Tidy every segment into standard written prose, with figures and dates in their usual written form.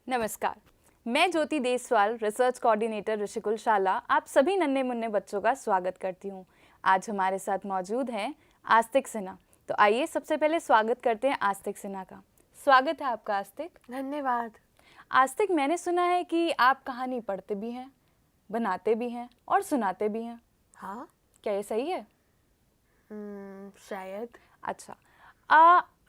नमस्कार, मैं ज्योति Deswal, research coordinator Rishikul शाला, आप सभी नन्हे मुन्ने बच्चों का स्वागत करती हूँ। आज हमारे साथ मौजूद हैं आस्तिक सिन्हा। तो आइए सबसे पहले स्वागत करते हैं आस्तिक सिन्हा का। स्वागत है आपका आस्तिक। धन्यवाद। आस्तिक, मैंने सुना है कि आप कहानी पढ़ते भी हैं, बनाते भी हैं और सुनाते भी हैं। हाँ। क्या ये सही है? शायद। अच्छा,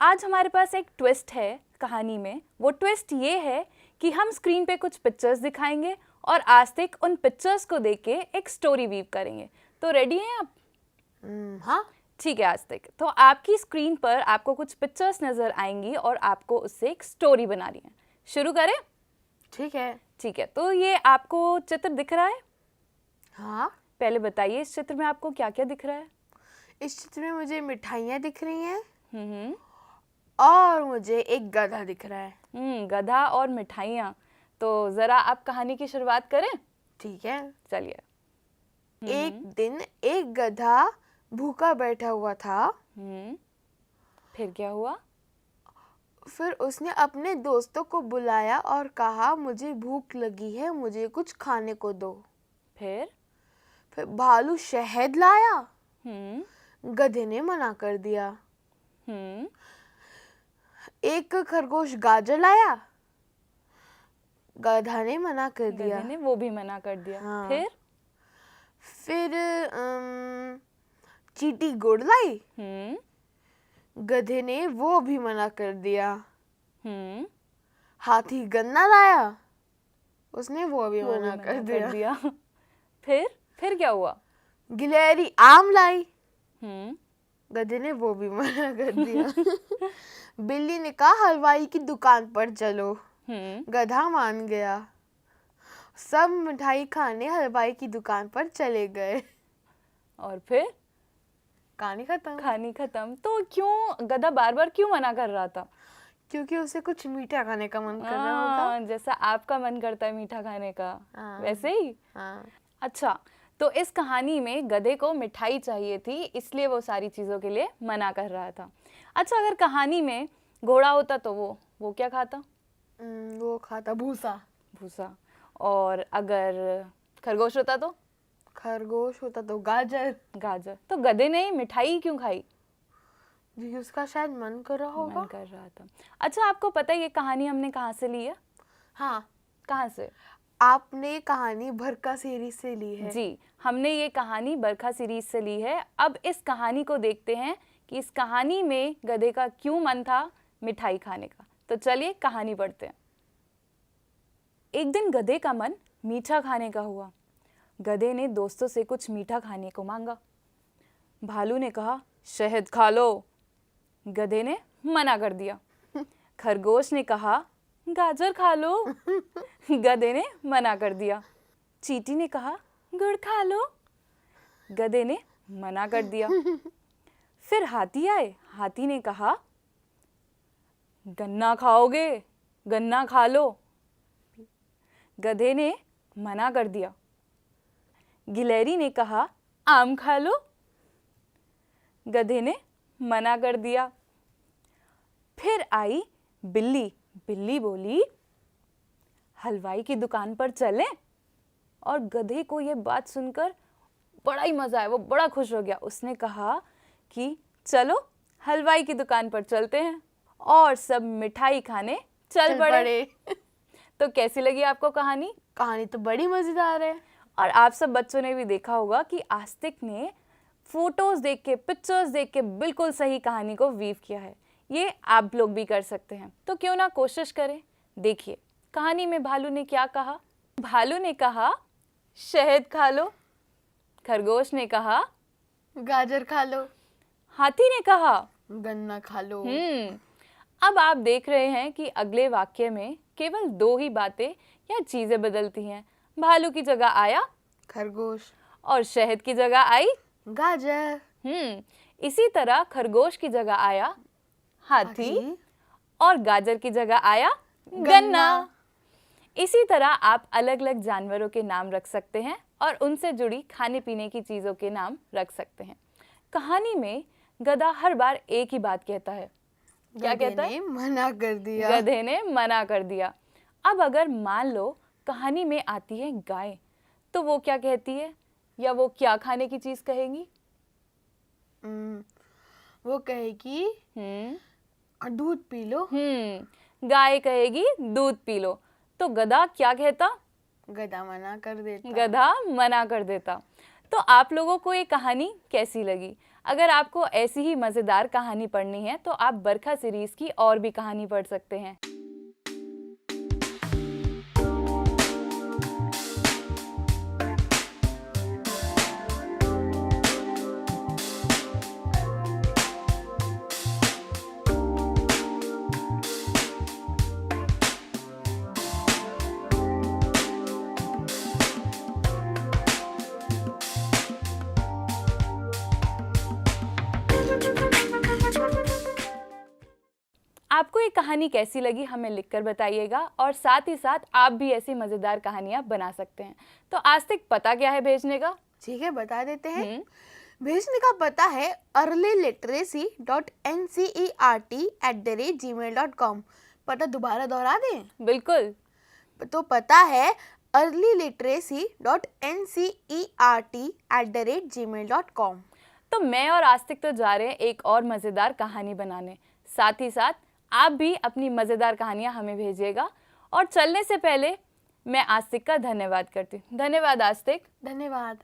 आज हमारे पास एक ट्विस्ट है कहानी में। वो ट्विस्ट ये है कि हम स्क्रीन पे कुछ पिक्चर्स दिखाएंगे और आस्तिक उन पिक्चर्स को देख के एक स्टोरी वीव करेंगे। तो रेडी हैं आप? हाँ। ठीक है आस्तिक, तो आपकी स्क्रीन पर आपको कुछ पिक्चर्स नज़र आएंगी और आपको उससे एक स्टोरी बनानी है। शुरू करें? ठीक है। ठीक है, तो ये आपको चित्र दिख रहा है? हाँ। पहले बताइए इस चित्र में आपको क्या क्या दिख रहा है? इस चित्र में मुझे मिठाइयाँ दिख रही हैं हम्म और मुझे एक गधा दिख रहा है। गधा और मिठाइयाँ। तो ज़रा आप कहानी की शुरुआत करें। ठीक है। चलिए। एक दिन एक गधा भूखा बैठा हुआ था। फिर क्या हुआ? फिर उसने अपने दोस्तों को बुलाया और कहा, मुझे भूख लगी है, मुझे कुछ खाने को दो। फिर भालू शहद लाया। गधे ने मना कर दिया। एक खरगोश गाजर लाया। गधा ने मना कर दिया। गधे ने वो भी मना कर दिया। हाँ। फिर चींटी गुड़ लाई। गधे ने वो भी मना कर दिया। हाथी गन्ना लाया। उसने वो भी मना कर दिया। फिर क्या हुआ? गिलहरी आम लाई। गधे ने वो भी मना कर दिया। बिल्ली ने कहा, हलवाई की दुकान पर चलो। गधा मान गया। सब मिठाई खाने हलवाई की दुकान पर चले गए। और फिर कहानी खत्म। तो क्यों गधा बार बार क्यों मना कर रहा था? क्योंकि उसे कुछ मीठा खाने का मन कर रहा होगा। जैसा आपका मन करता है मीठा खाने का, वैसे ही। हाँ। अच्छा, तो इस कहानी में गधे को मिठाई चाहिए थी, इसलिए वो सारी चीज़ों के लिए मना कर रहा था। अच्छा, अगर कहानी में घोड़ा होता तो वो क्या खाता? वो खाता भूसा। और अगर खरगोश होता तो? खरगोश होता तो गाजर। तो गधे ने मिठाई क्यों खाई? जी, उसका शायद मन कर रहा था। अच्छा, आपको पता है ये कहानी हमने कहाँ से ली है? हाँ। कहाँ से? आपने कहानी बरखा सीरीज से ली है। जी, हमने ये कहानी बरखा सीरीज से ली है। अब इस कहानी को देखते हैं कि इस कहानी में गधे का क्यों मन था मिठाई खाने का। तो चलिए कहानी पढ़ते हैं। एक दिन गधे का मन मीठा खाने का हुआ। गधे ने दोस्तों से कुछ मीठा खाने को मांगा। भालू ने कहा, शहद खा लो। गधे ने मना कर दिया। खरगोश ने कहा, गाजर खा लो। गधे ने मना कर दिया। चींटी ने कहा, गुड़ खा लो। गधे ने मना कर दिया। फिर हाथी आए। हाथी ने कहा, गन्ना खाओगे? गन्ना खा लो। गधे ने मना कर दिया। गिलहरी ने कहा, आम खा लो। गधे ने मना कर दिया। फिर आई बिल्ली। बिल्ली बोली, हलवाई की दुकान पर चलें? और गधे को ये बात सुनकर बड़ा ही मजा आया, वो बड़ा खुश हो गया। उसने कहा कि चलो हलवाई की दुकान पर चलते हैं, और सब मिठाई खाने चल पड़े। तो कैसी लगी आपको कहानी? कहानी तो बड़ी मजेदार है। और आप सब बच्चों ने भी देखा होगा कि आस्तिक ने फोटोज देख के, पिक्चर्स देख के बिल्कुल सही कहानी को वीव किया है। ये आप लोग भी कर सकते हैं, तो क्यों ना कोशिश करें। देखिए कहानी में भालू ने क्या कहा। भालू ने कहा, शहद खा लो। खरगोश ने कहा, गाजर खा लो। हाथी ने कहा, गन्ना खा लो। अब आप देख रहे हैं कि अगले वाक्य में केवल दो ही बातें या चीजें बदलती हैं। भालू की जगह आया खरगोश, और शहद की जगह आई गाजर। इसी तरह खरगोश की जगह आया हाथी, और गाजर की जगह आया गन्ना। इसी तरह आप अलग अलग जानवरों के नाम रख सकते हैं और उनसे जुड़ी खाने पीने की चीजों के नाम रख सकते हैं। कहानी में गधा हर बार एक ही बात कहता है। क्या कहता है? मना कर दिया। गधे ने मना कर दिया। अब अगर मान लो कहानी में आती है गाय, तो वो क्या कहती है या वो क्या खाने की चीज कहेगी? वो कहेगी दूध पी लो। गाय कहेगी दूध पी लो। तो गधा क्या कहता? गधा मना कर देता। गधा मना कर देता। तो आप लोगों को ये कहानी कैसी लगी? अगर आपको ऐसी ही मज़ेदार कहानी पढ़नी है तो आप बरखा सीरीज़ की और भी कहानी पढ़ सकते हैं। आपको ये कहानी कैसी लगी हमें लिखकर बताइएगा, और साथ ही साथ आप भी ऐसी मज़ेदार कहानियाँ बना सकते हैं। तो आस्तिक पता क्या है भेजने का? ठीक है, बता देते हैं। भेजने का पता है earlyliteracy.ncert@gmail.com। पता दोबारा दोहरा दें? बिल्कुल। तो पता है earlyliteracy.ncert@gmail.com। तो मैं और आस्तिक तो जा रहे हैं एक और मज़ेदार कहानी बनाने। साथ ही साथ आप भी अपनी मज़ेदार कहानियाँ हमें भेजिएगा। और चलने से पहले मैं आस्तिक का धन्यवाद करती हूँ। धन्यवाद आस्तिक। धन्यवाद।